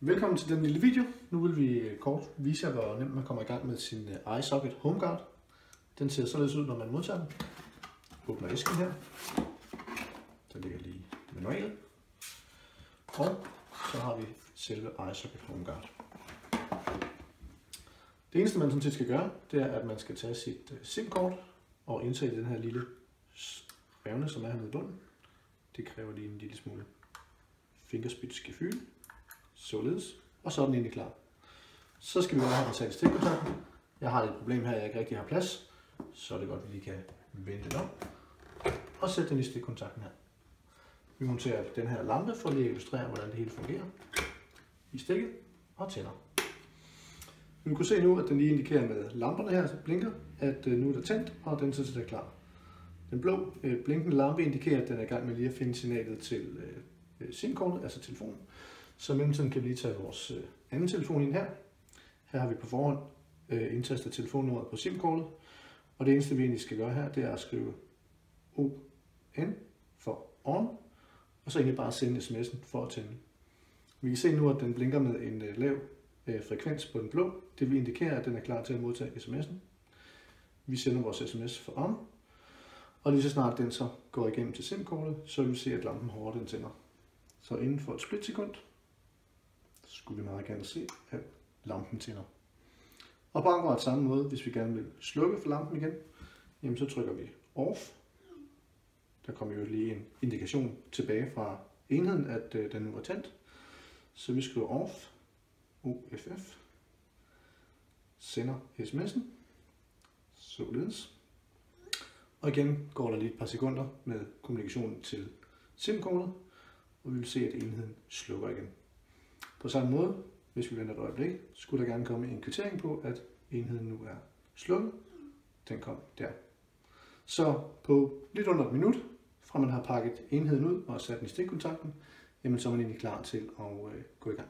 Velkommen til den lille video. Nu vil vi kort vise jer, hvor nemt man kommer i gang med sin iSocket HomeGuard. Den ser således ud, når man modtager den. Åbner æsken her. Der ligger lige manualen. Og så har vi selve iSocket HomeGuard. Det eneste man sådan set skal gøre, det er, at man skal tage sit SIM-kort og indtage den her lille revne, som er hernede i bunden. Det kræver lige en lille smule fingerspidsgefühl. Således. Og så er den egentlig klar. Så skal vi bare have den sat i stikkontakten. Jeg har et problem her, jeg ikke rigtig har plads. Så er det godt, at vi lige kan vende den om. Og sætte den i stikkontakten her. Vi monterer den her lampe for lige at illustrere, hvordan det hele fungerer. I stikket og tænder. Vi kan se nu, at den lige indikerer med lamperne her, så blinker, at nu er der tændt, og den så er klar. Den blå blinkende lampe indikerer, at den er i gang med lige at finde signalet til SIM-kortet, altså telefonen. Så i mellemtiden kan vi lige tage vores anden telefon ind her. Her har vi på forhånd indtastet telefonnummeret på SIM-kortet. Og det eneste vi egentlig skal gøre her, det er at skrive ON for on. Og så egentlig bare sende sms'en for at tænde. Vi kan se nu, at den blinker med en lav frekvens på den blå. Det vil indikere, at den er klar til at modtage sms'en. Vi sender vores sms for on. Og lige så snart den så går igennem til SIM-kortet, så vil vi se, at lampen herovre den tænder. Så inden for et splitsekund, skulle vi meget gerne se, at lampen tænder. Og på akkurat samme måde, hvis vi gerne vil slukke for lampen igen, jamen så trykker vi off. Der kommer jo lige en indikation tilbage fra enheden, at den nu er tændt. Så vi skriver off, OFF, sender sms'en, således. Og igen går der lige et par sekunder med kommunikationen til SIM-kortet, og vi vil se, at enheden slukker igen. På samme måde, hvis vi venter et øjeblik, skulle der gerne komme en kvittering på, at enheden nu er slukket. Den kom der. Så på lidt under et minut, fra man har pakket enheden ud og sat den i stikkontakten, jamen så er man egentlig klar til at gå i gang.